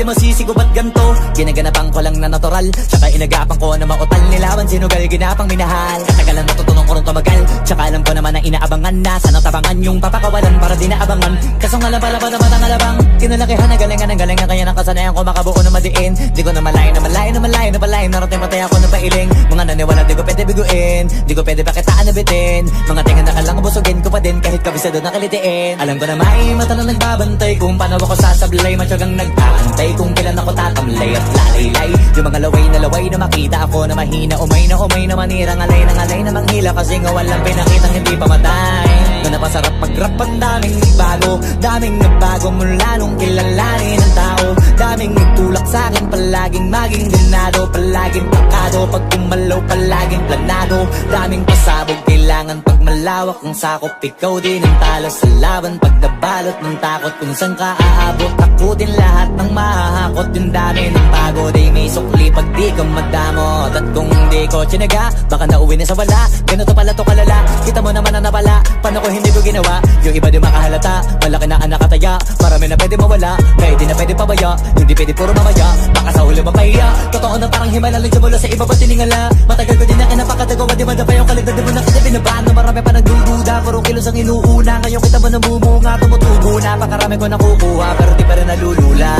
masisigo ba't ganto? Ginaganapan ko lang na natural, tsaka inagapan ko na mautal. Nilawan sinugal, ginapang minahal. Katagalan natutunan ko rin tumagal, tsaka alam ko naman na inaabangan na. Sana tabangan yung papakawalan para di naabangan. Kaso nga lang pala ba naman ang alabang kinalakihan na galingan ng galingan. Kaya nakasanayan ko makabuo na madiin. Di ko na malayo na malayo na malayo na malayo. Narating patay ako na pailing. Mga naniwala di ko pwede biguin, di ko pwede pakitaan na bitin. Mga tinga na kalang busugin ko pa din kahit kabisado na kalitiin. Alam ko na may mata na nagbabantay kung paano ako sasablay. Matyagang nag-aantay kung kailan ako tatamlay at lalaylay. Yung mga laway na makita ako na mahina. Umay na manirang alay na manghila. Kasi nga walang pinakitang hindi pamatay. Na napasarap mag-rap ang daming nagbago. Daming nagbago mula nung kilalanin ng tao. Daming nagtulak sa'kin palaging maging ganado. Palaging pakado pag kumalaw palaging planado. Daming pasabog kailangan pag malawak ang sakop. Ikaw din ang talo sa laban pag nabalot ng takot. Kung saan ka aabot ako din lahat ng mahahakot. Yung dami ng bago di may sukli pag di ka madamot. At kung hindi ko tsinaga baka nauwi na sa wala. Ganito pala to kalala, kita mo naman na napala. Paano ko hindi ko ginawa, yung iba di makahalata. Malaki na ang nakataya, marami na pwede mawala. Kaya di na pwede pabaya, hindi pwede puro mamaya. Baka sa huli mapahiya, totoo na parang himala lang mula sa iba ba tiningala. Matagal ko din na kinapakatagawa, di madapa yung kaligtad. Di mo nakita binabahan na marami pa nagdududa. Puro kilos ang inuuna, ngayon kita ba nabumunga. Tumutubo na, pakarami ko nakukuha. Pero di pa rin nalulula.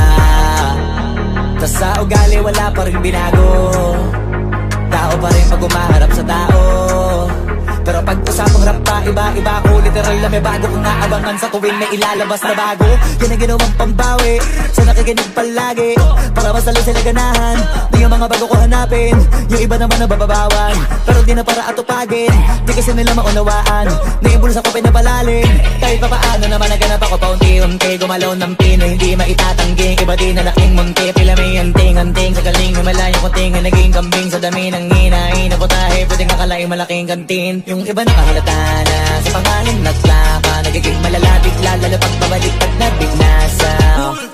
Tas sa ugali wala pa rin binago. Tao pa rin pag umaharap sa tao. Pero pag usapang rap pa, iba-iba ko. Literal na may bago kong naabangan sa tuwing may ilalabas na bago. Yan ang ginawang pambawi sa nakikinig palagi. Para mas lalo sila ganahan, di yung mga bago ko hanapin. Yung iba naman nabababawan, pero di na para atupagin. Di kasi nila maunawaan, naibulsa ko pinapalalim. Kahit pa paano naman naganap ako paunti-unti. Gumalaw ng pinoy, hindi maitatanggi. Iba di na laking munti, pila may anting-anting. Sa galing himalayang kunting na naging kambing. Sa dami ng hinahin na putahe, pwedeng akalaing malaking kantin. Yung iba nakahalata na sa pangalan at laka. Nagiging malala bigla, lalo pag pabalik pag nabignasa.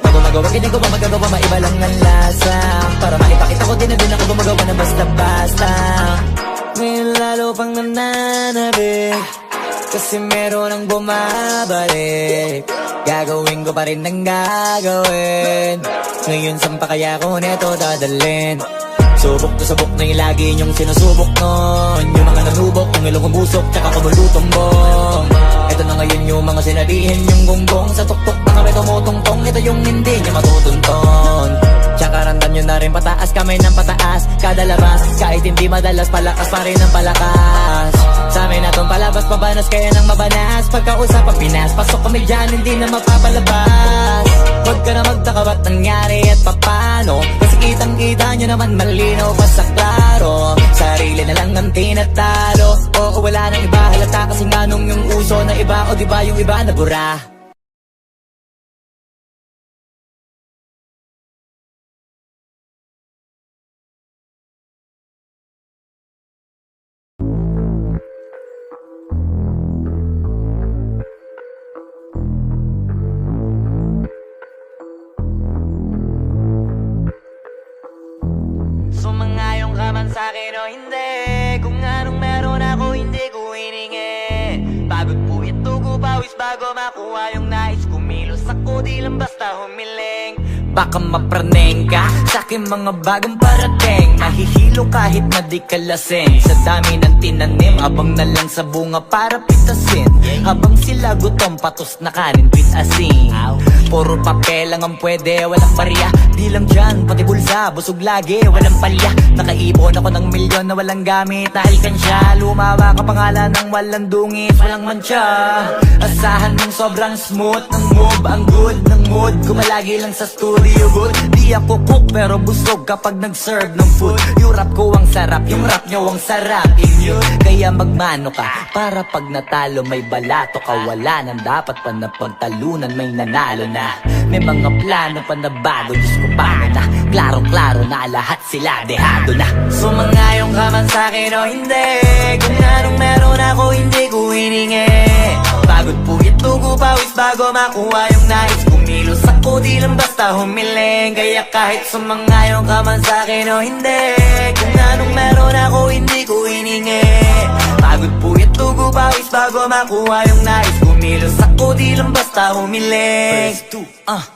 Pag gumagawa, ginagawa, magagawa, maiba lang ang lasa. Para maipakita ko din na din ako gumagawa na basta-basta. Ngayon lalo pang nananabik, kasi meron ang bumabalik. Gagawin ko pa rin ang gagawin. Ngayon saan pa kaya ko neto dadalhin? Subok to subok na yung lagi niyong sinusubok nun. Yung mga nanubok, yung ilong umusok, tsaka kumulutong bong. Ito na ngayon yung mga sinabihin yung gonggong. Sa tuktok na kami tumutungtong, ito yung hindi niya matutunton. Tsaka randam nyo na rin pataas, kamay ng pataas. Kada labas, kahit hindi madalas, palakas pa rin ang palakas. Sa amin natong palabas, pabanas kaya nang mabanas. Pagkausap ang Pinas, pasok kami dyan, hindi na mapapalabas. Huwag ka na magtaka ba't nangyari at papano. Kasi kitang-kita nyo naman malinaw pa sa klaro. Sarili na lang ang tinatalo. Oo, wala nang iba halata kasi nga nung yung uso na iba. O diba yung iba nabura. Sumangayong ka man sa'kin o hindi. Kung anong meron ako hindi ko hiningi. Pagod po ito ko pawis bago makuha yung nais. Kumilos ako di lang basta humiling. Baka mapraneng ka sa'kin mga bagong parating. Mahihilo kahit na di ka lasing. Sa dami ng tinanim, abang na lang sa bunga para pitasin. Habang sila gutom, patos na kanin with asin. Puro papel lang ang pwede, walang barya. Di lang dyan, pati bulsa, busog lagi, walang palya. Nakaipon ako ng milyon na walang gamit na alkansya. Lumawa ka pangalan ng walang dungis, walang mancha. Asahan mong sobrang smooth ng move, ang good ng mood. Kumalagi lang sa studio good. Di ako cook pero busog kapag nag-serve ng food. Yung rap ko ang sarap, yung rap nyo ang sarap inyo. Kaya magmano ka, para pag natalo may balato ka. Wala nang dapat pa na pagtalunan, may nanalo na. May mga plano pa na bago, Diyos ko paano na. Klarong-klaro na lahat sila dehado na. Sumangayong ka man sa'kin o hindi. Kung anong meron ako hindi ko hiningi. Pagod po ito ko pawis bago makuha yung nais. Kumilos ako di lang basta humiling. Kaya kahit sumangayong ka man sa'kin o hindi. Kung anong meron ako hindi ko hiningi. Pagod po ito ko pawis bago makuha yung nais. Kumilos ako di lang basta humiling.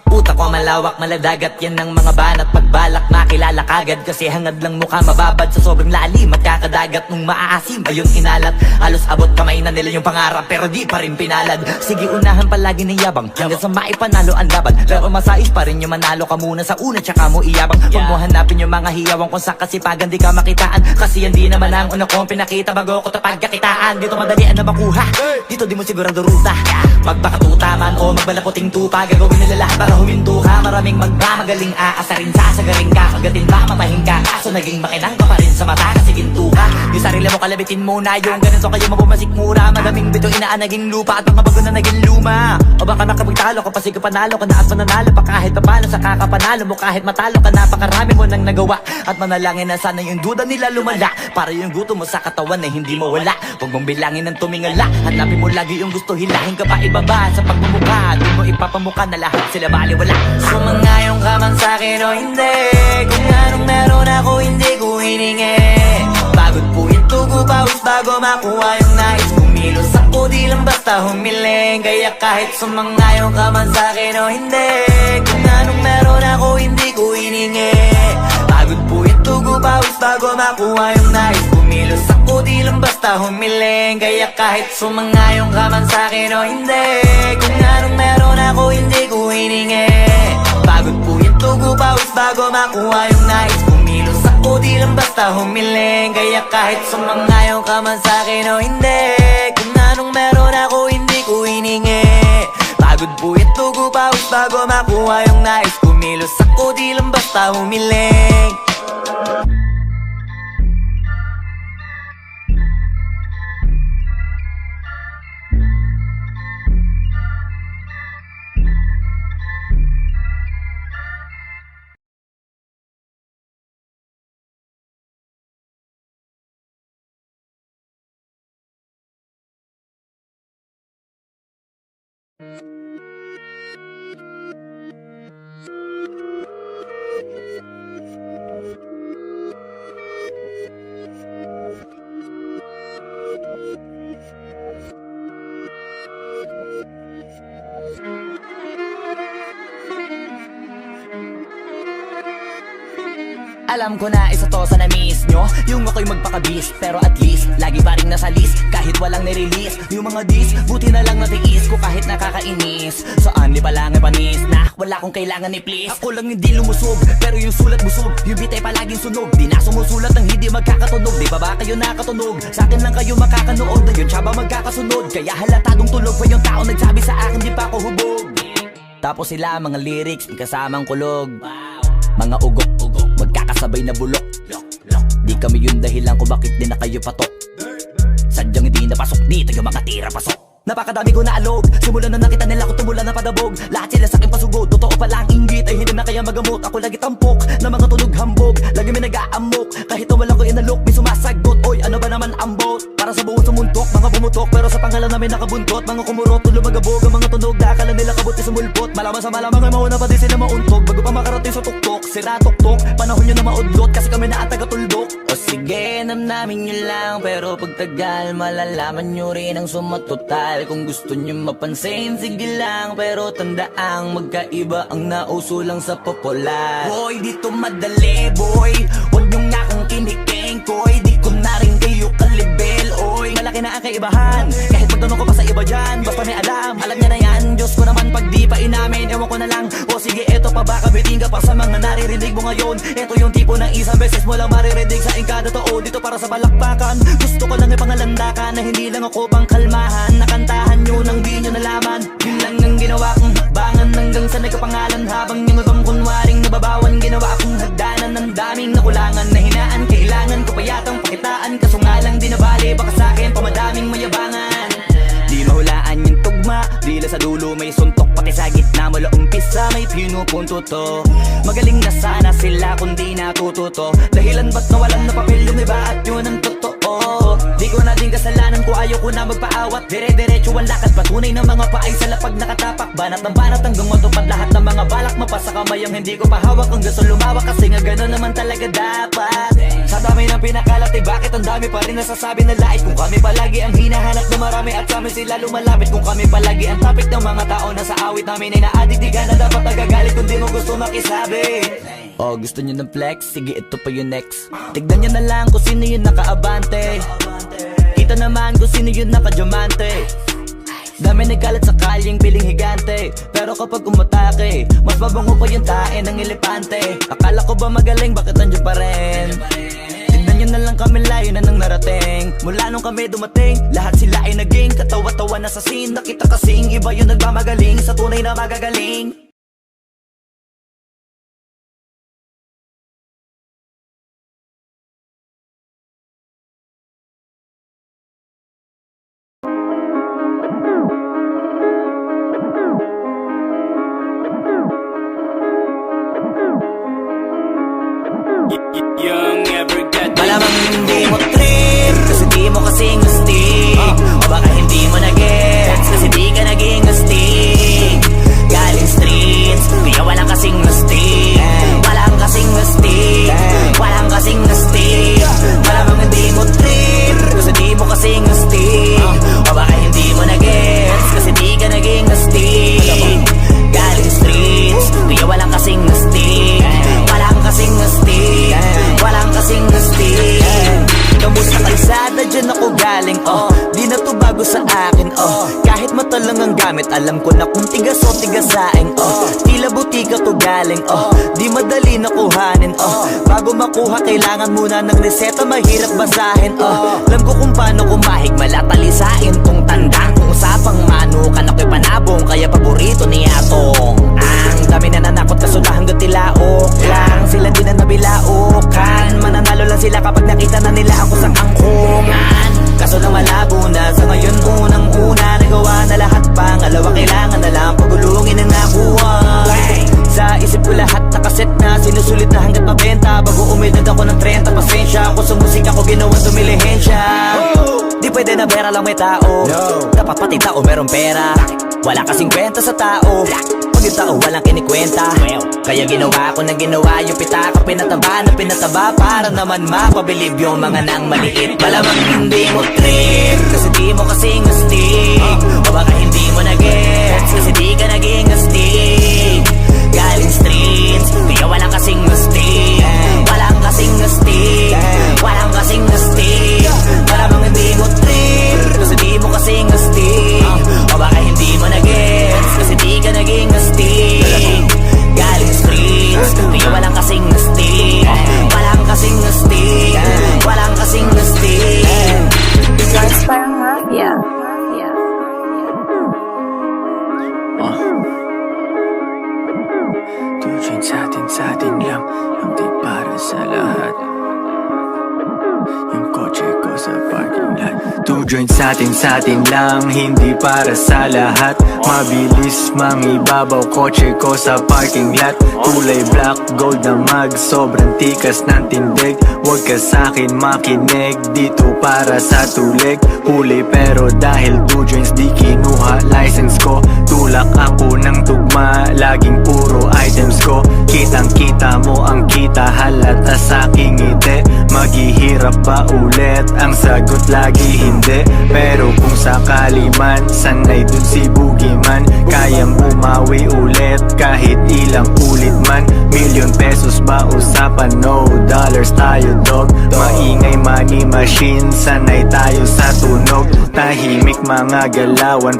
Utak ako malawak, maladagat. Yan ang mga banat pagbalak, makilala kagad. Kasi hangad lang mukha mababad sa sobrang lalim at kakadagat. Nung maaasim ayun inalat, halos abot kamay na nila yung pangarap pero di pa rin pinalad. Sige unahan palagi ng yabang hanggang sa maipanalo ang laban. Pero masais pa rin yung manalo ka muna sa una tsaka mo iyabang. Huwag mo hanapin yung mga hiyawang kung sa kasipagan di ka makitaan. Kasi yan di naman ang una kong pinakita bago ko tapagkakitaan. Dito madalian na makuha, dito di mo sigurado ruta. Magpakatuta man o magbalaputing tupa, gagawin nila lahat para huminto ka. Maraming magmamagaling aasarin sa asagaring ka. Kagatin ba mamahing ka, kaso naging makinang ka pa rin sa mata kasi ginto ka. Yung sarili mo kalabitin muna, yung ganito kayo mabumasik mura. Madaming bito inaan naging lupa at mga bago na naging luma. O baka makapagtalo ka pa sige panalo ka na at mananalo pa kahit papalo sa kakapanalo mo. Kahit matalo ka napakarami mo nang nagawa at manalangin na sana yung duda nila lumala para yung gutom mo sa katawan na hindi mawala. Huwag mong bilangin ng tumingala, hanapin mo lagi yung gusto, hilahin ka pa ibaba sa pagmumukha. Di mo ipapamukha na lahat sila baliwala. Sumangayon ka man sa'kin o hindi, kung anong meron ako hindi ko hiningi. Pagod po ito ko pawis bago makuha yung nais. Kumilos ako di lang basta humiling. Kaya kahit sumangayon ka man sa'kin o hindi, kung anong meron ako hindi ko hiningi. Pagod po ito ko pawis bago makuha yung nais. Kumilos ako di lang basta humiling. Kaya kahit sumangayon ka man sa'kin o hindi, kung anong meron ako hindi ko hiningi. Pagod po ito ko pawis bago makuha yung nais. Kumilos ako di lang basta humiling. Kaya kahit sumangayon ka man sa'kin o hindi, kung anong meron ako hindi ko hiningi. Pagod po ito ko pawis bago makuha yung nais. Kumilos ako di lang basta humiling. Alam ko na isa to sa na-miss nyo, yung ako'y magpakabis. Pero at least, lagi pa rin nasa list kahit walang nirelease. Yung mga dis, buti na lang natiis ko kahit nakakainis. Saan di pa lang ay panis na wala kong kailangan ni please. Ako lang hindi lumusog, pero yung sulat busog. Yung bitay palaging sunog, di na sumusulat ng hindi magkakatunog. Di ba ba kayo nakatunog? Sa akin lang kayo makakanood, na yun siya ba magkakasunod? Kaya halatadong tulog pa yung tao nagsabi sa akin di pa ako hubog. Tapos sila mga lyrics, kasamang kulog. Mga ugok-ugok, magkakasabay na bulok. Di kami yung dahilan kung bakit di na kayo patok. Sadyang hindi napasok dito yung mga tira pasok. Napakadami ko na alog, simulan na nakita nila ko tumula na padabog. Lahat sila sa akin pasugod, totoo pala ang inggit ay hindi na kaya magamot. Ako lagi tampok, na mga tunog hambog. Lagi may nag-aamok, kahit na wala ko inalok. May sumasagot, oy ano ba naman ang bot? Para sa buong sumuntok, mga bumutok. Pero sa pangalan namin nakabuntot, mga kumurot, tulo magabog. Ang mga tunog, nakakala nila kabuti sumulpot. Malaman sa malamang ay mauna pa din sila mauntog. Bago pa makarating sa tuktok, sira tuktok. Panahon nyo na maudlot, kasi kami na ang taga-tuldok. O sige, namnamin nyo lang, pero pagtagal malalaman nyo rin ang sumatotal. Kung gusto nyo mapansin, sige lang, pero tandaang magkaiba ang nauso lang sa popular. Boy, dito madali, boy, huwag nyo nga kong kiniking, koy. Di ko na rin kayo kalibel, oy. Malaki na ang kaibahan, kahit magtanong ko pa sa iba dyan. Basta may alam niya na yan. Diyos ko naman pag di pa inamin, ewan ko na lang. O sige, eto pa ba, kabitin ka pa sa mga naririnig mo ngayon. Eto yung tipo ng isang beses mo lang maririnig sa ingkada totoo. Dito para sa balakbakan, gusto ko lang ipangalandakan na hindi lang ako pang kalmahan. Nakantahan nyo nang di nyo nalaman, yun lang ang ginawa kong hakbangan. Hanggang sa nagkapangalan habang yung ibang kunwaring nababawan. Ginawa akong hagdanan ng daming nakulangan na hinaan. Kailangan ko pa yatang pakitaan, kaso nga lang di nabali. Baka sa akin pamadaming mayabangan. Di mahulaan yung tugma, dila sa dulo may suntok. Pati sa gitna mula umpisa may pinupunto to. Magaling na sana sila kung di natututo. Dahilan ba't nawalan na papel yung iba at yun ang totoo. Di ko na din kasalanan ko, ayaw ko na magpaawat. Dire-diretso ang lakad, patunay ng mga paay sa lapag nakatapak. Banat ng banat hanggang matupad lahat ng mga balak. Mapasa kamay ang hindi ko pahawak, ang gusto lumawak. Kasi nga gano'n naman talaga dapat. Sa dami ng pinakalat, bakit ang dami pa rin nasasabi na lait? Kung kami palagi ang hinahanap na marami at sa amin sila lumalapit. Kung kami palagi ang topic ng mga tao na sa awit namin ay na-addict, di ka na dapat nagagalit kung di mo gusto makisabi. Oh, gusto nyo ng flex? Sige, ito pa yung next. Tignan nyo na lang kung sino yung nakaabante. Kita naman kung sino yung nakadiamante. Dami nagkalat sa kalyeng piling higante. Pero kapag umatake, mas mabango pa yung tae ng elepante. Akala ko ba magaling, bakit nandiyan pa rin? Tignan nyo na lang kami, layo na nang narating. Mula nung kami dumating, lahat sila ay naging katawa-tawa na sa scene. Nakita kasing iba yung nagmamagaling sa tunay na magagaling. Malamang hindi mo trip, kasi di mo kasing astig. O baka hindi mo na-gets, kasi di ka naging astig. Galing streets, kaya walang kasing astig. Walang kasing astig, walang kasing astig. Malamang hindi mo trip, kasi di mo kasing astig. O baka hindi mo na-gets, kasi di ka naging astig. Galing streets, kaya walang kasing astig. Walang kasing astig, walang kasing astig. Kamusta kalsada, dyan ako galing, oh. Di na to bago sa akin, oh. Kahit mata lang ang gamit, alam ko na kung tigas o tigasaing, oh. Tila butika to galing, oh. Di madali na kuhanin, oh. Bago makuha, kailangan muna ng reseta, mahirap basahin, oh. Alam ko kung paano kumahig, malatalisain tong tandang. Kung usapang manukan, ako'y panabong, kaya paborito ni Atong. Ang dami na nanakot, kaso na hanggang tilaok lang. Sila din na nabilaukan, mananalo lang sila kapag nakita na nila ako sa angkungan. Kaso na malabo na, sa ngayon unang-una nagawa na lahat, pangalawa kailangan na lang pagulungin ang nakuha. Sa isip ko lahat nakaset na, sinusulit na hanggat mabenta. Bago umidad ako ng 30, pasensya ako sa musika ko, ginawang dumilihensya. Di pwede na pera lang may tao, dapat pati tao meron pera. Wala kasing kwenta sa tao, pag yung tao walang kinikwenta. Kaya ginawa ko ng ginawa, yung pitaka pinataba na pinataba, para naman mapabilib yung mga nang maliit. Malamang hindi mo trip, kasi di mo kasing astig. O baka hindi mo na-gets, kasi di ka naging astig. Galing streets, kaya walang kasing astig. Walang kasing astig, walang kasing astig. Malamang hindi mo trip, kasi di mo kasing astig. O baka hindi mo na-gets, kasi di ka naging astig. Galing streets, kaya walang kasing astig. Walang kasing astig, walang kasing astig. Guys, parang mafia. Tujuan sa atin lang, hindi para sa lahat. Yung kotse ko sa parking lot. Two joints sa atin lang, hindi para sa lahat. Mabilis mangibabaw, kotse ko sa parking lot. Kulay black, gold na mag, sobrang tikas ng tindig. Huwag ka sa'kin makinig, dito para sa tulig. Huli pero dahil two joints di kinuha license ko. Tulak ako ng tugma, laging puro items ko. Kitang kita mo ang kita, halata sa'king ngiti. Maghihirap pa ulit, ang sagot lagi hindi. Pero kung sakali man, sanay dun si Boogeyman. Kayang bumawi ulit, kahit ilang ulit man. Million pesos ba usapan? No dollars tayo dog. Maingay money machine, sanay tayo sa tunog. Tahimik mga galawan,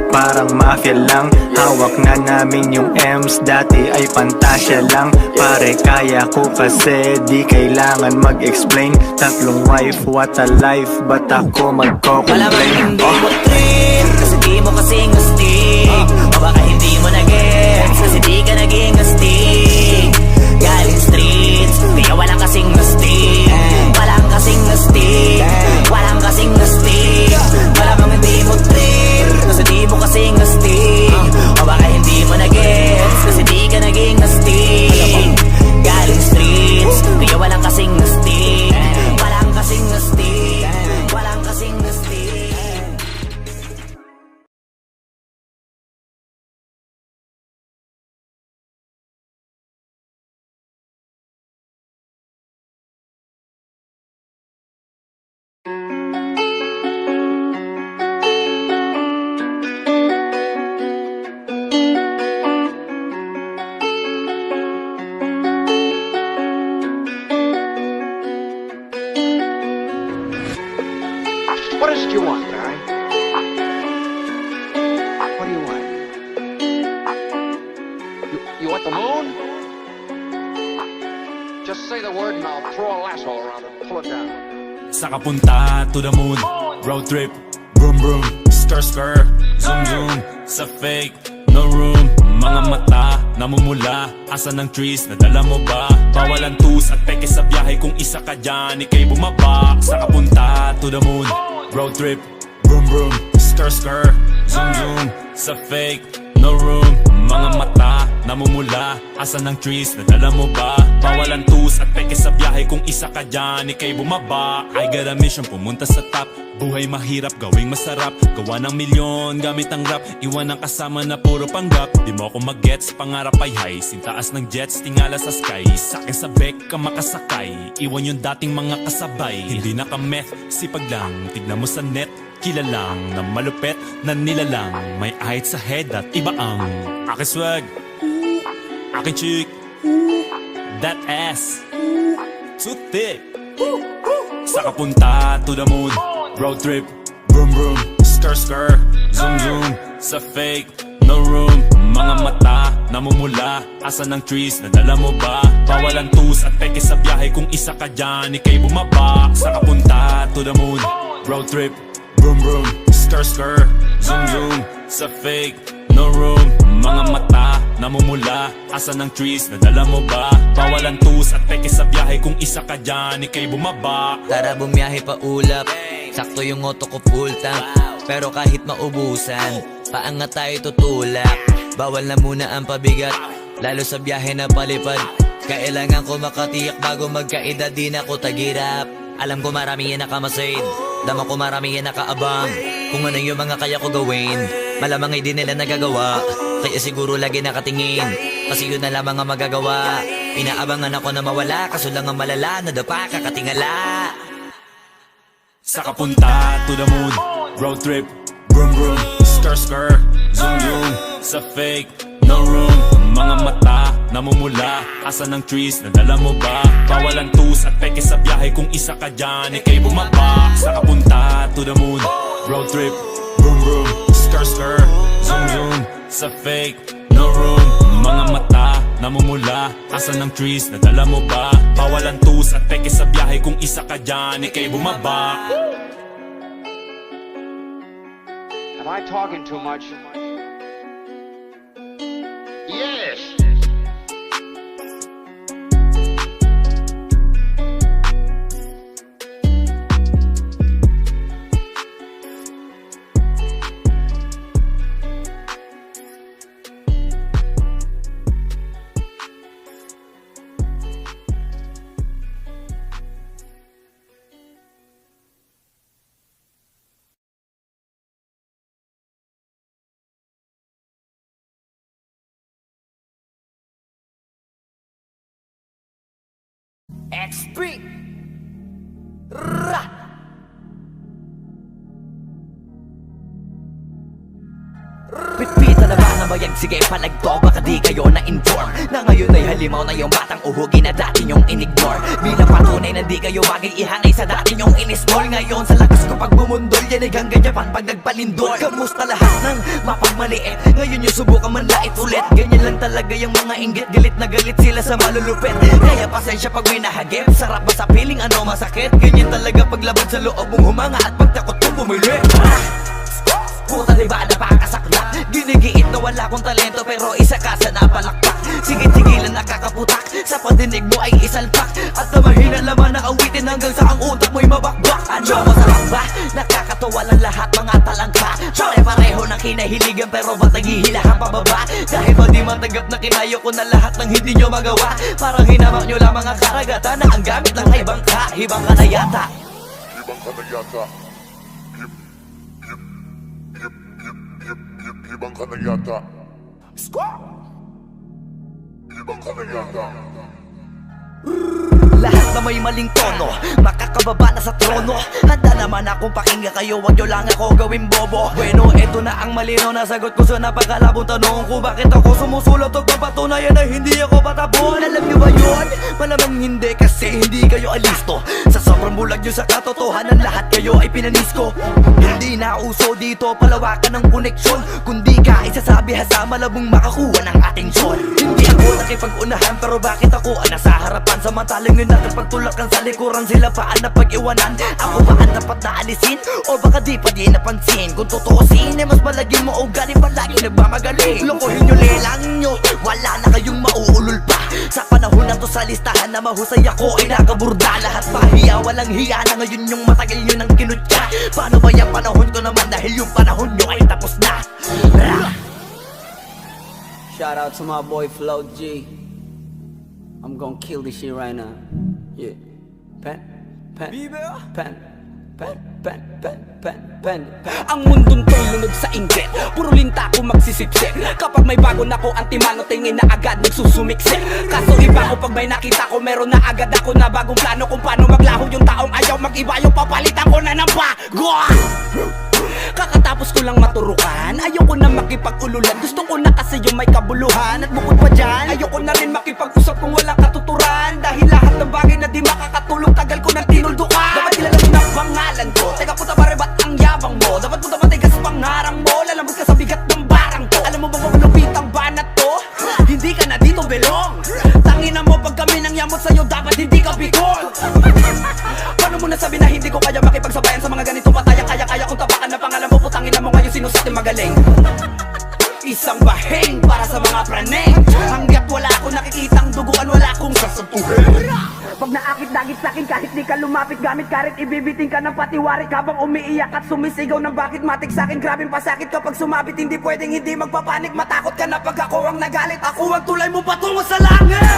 parang mafia lang. Hawak na namin yung M's, dati ay pantasya lang. Pare kaya ko kasi, di kailangan mag-explain. Tatlong wife, what a life, ba't ako magko-complain? Malamang hindi mo trip, kasi di mo kasing astig. O baka hindi mo na-gets, kasi di ka naging astig. Galing streets, kaya walang kasing astig. Walang kasing astig, walang kasing astig. Malamang hindi mo trip, kasi di mo kasing astig. O baka hindi mo na-gets, kasi di ka naging astig. Galing streets, kaya walang kasing astig. Walang kasing astig, walang What, the moon? Just say the word and I'll throw a lasso around it and pull it down. Sa kapunta to the moon, road trip, vroom vroom, skr skr, zoom zoom, sa fake, no room. Mga mata, namumula, asa ng trees, nadala mo ba? Bawal ang tus at peke sa biyahe, kung isa ka dyan, ikay bumaba. Sa kapunta to the moon, road trip, vroom vroom, skr skr, zoom zoom, sa fake, no room. Mga mata, namumula, asa ng trees, nadala mo ba? Bawal ang tus at peke sa biyahe, kung isa ka dyan, ikay bumaba. I got a mission, pumunta sa top. Buhay mahirap, gawing masarap. Gawa ng milyon, gamit ang rap. Iwan ang kasama na puro panggap. Di mo ako mag-gets, pangarap ay high. Sintaas ng jets, tingala sa sky. Sa'kin sa bek ka makasakay. Iwan yung dating mga kasabay. Hindi na ka-meth, sipag lang. Tignan mo sa net, kilalang na malupet na nilalang. May ahit sa head at iba ang aking swag, aking chick, that ass, too thick. Sa kapunta to the moon, road trip, vroom vroom, skr skr, zoom zoom, sa fake, no room. Mga mata, namumula, asa ng trees, nadala mo ba? Bawal ang tus at peke sa biyahe, kung isa ka dyan, ikay bumaba. Sa kapunta to the moon, road trip, vroom vroom, skr skr, zoom zoom, sa fake, no room. Mga mata, namumula, asa ng trees, nadala mo ba? Bawal ang tus at peke sa biyahe, kung isa ka dyan, ikay bumaba. Tara bumiyahe pa ulap, sakto yung auto ko full tank. Pero kahit maubusan, paangat tayo tutulak. Bawal na muna ang pabigat, lalo sa biyahe na palipad. Kailangan ko makatiyak bago magkaedad, di na ko tagirap. Alam ko marami yan nakamasid, dama ko marami yan nakaabang. Kung ano yung mga kaya ko gawin, malamang ay di nila nagagawa. Kaya siguro lagi nakatingin, kasi yun na lamang ang magagawa. Inaabangan ako na mawala, kaso lang ang malala, nadapa kakatingala. Sa kapunta to the moon, road trip, vroom vroom, skr skr, zoom zoom, sa fake, no room. Mga mata, namumula, asa ng trees, nadala mo ba? Bawal ang tus at peke sa biyahe, kung isa ka dyan, ikay bumaba. Sa kapunta to the moon, road trip, vroom vroom, skr skr, zoom zoom, sa fake, no room. Mga mata, namumula, asa ng trees, nadala mo ba? Bawal ang tus at peke sa biyahe, kung isa ka dyan, ikay bumaba. Am I talking too much? Yes! XP Ra! Pitpita na ba ng bayag? Sige palagto, baka di kayo na-inform na ngayon ay halimaw na yung batang uhugi na dati nyong in-ignore. Bilang patunay na di kayo bagay ihanay sa dati nyong in-small. Ngayon sa lakas ko pag bumundol, yan ay hanggang Japan pag nagpalindol. Kamusta lahat ng mapagmaliit? Ngayon yung subukan manlait ulit. Ganyan lang talaga yung mga inggit, galit na galit sila sa malulupit. Kaya pasensya pag may nahagip, sarap ba sa piling ano masakit? Ganyan talaga paglabad sa loob mong humanga at pagtakot mong bumili. Puta diba napakasaklap, ginigiit na wala kong talento pero isa ka sa napalakpak. Sigit-sigilan nakakaputak, sa pandinig mo ay isalpak. At na mahina laman na awitin hanggang sa ang utak mo'y mabakbak. Ano masarap ba? Nakakatawa lang lahat mga talangka. Pare-pareho ng kinahiligan pero ba't naghihilahan pababa? Dahil ba di matanggap na kinayo ko na lahat ng hindi nyo magawa? Parang hinamak nyo lang mga karagatan na ang gamit lang ay bangka. Hibang ka na yata. Ibang ka na yata. Ibang ka na yata. Ibang ka na yata. Lahat na may maling tono, makakababa na sa trono. Handa naman akong pakinggan kayo, wag nyo lang ako gawin bobo. Bueno, eto na ang malinaw na sagot ko sa napakalabong tanong ko. Bakit ako sumusulot o papatunayan na hindi ako patabon? Alam nyo ba yun? Malamang hindi kasi hindi kayo alisto. Sa sobrang bulag nyo sa katotohanan, lahat kayo ay pinanisko. Hindi na uso dito palawakan ng koneksyon, kundi ka isasabi sa malabong makakuha ng atensyon. Hindi ako nakipag-unahan pero bakit ako ang nasa harapan? Samantalang yun natin pagtulakan sa likuran, sila pa ang napag-iwanan. Ako ba ang dapat na alisin? O baka di pa di napansin? Kung totoosin, mas malaging mo ugali palagi nagmamagaling. Lokohin nyo, lelang nyo, wala na kayong mauulol pa. Sa panahon na to sa listahan na mahusay ako ay nakaburda. Lahat pahiya, walang hiya na ngayon yung matagal nyo nang kinutya. Paano ba yung panahon ko naman dahil yung panahon nyo ay tapos na? Shout out to my boy Flo G. I'm gonna kill this shit right now. Yeah. Pen. Ang mundong to'y lunod sa inggit, puro linta ko magsisipsip. Kapag may bago na ko, ang timano tingin na agad nagsusumiksip. Kaso iba ko pag may nakita ko, meron na agad ako na bagong plano kung paano maglaho yung taong ayaw mag-iba. Yung papalitan ko na ng bago. Kakatapos ko lang maturukan, ayoko na makipag-ululan. Gusto ko na kasi yung may kabuluhan. At bukod pa dyan, ayoko na rin makipag-usap kung walang katuturan. Dahil lahat ng bagay na di makakatulong, tagal ko nang tinuldukan. Dapat kilala mo na pangalan ko. Teka puta pare, ba't ang yabang mo? Dapat puta matigas pangarang mo. Lalambot ka sa bigat ng barang to. Alam mo ba kung malupit ang banat to? Hindi ka na dito belong. Tangina mo pag kami nang yamot sa'yo, dapat hindi ka bigol. Paano mo nasabi na hindi ko kaya makipagsabayan sa mga ganitong pataya? Kaya kung tapakan na pangalan mo, putangin na mo ngayon sino sa ating magaling. Isang bahing para sa mga praneng. Hanggat wala akong nakikitang duguan, wala akong sasantuhin. Pag naakit-dagit sa'kin kahit di ka lumapit, gamit karit ibibiting ka ng patiwarik. Habang umiiyak at sumisigaw ng bakit matik sa'kin. Grabing pasakit kapag sumabit, hindi pwedeng hindi magpapanik. Matakot ka na pag ako ang nagalit, ako ang tulay mo patungo sa langit.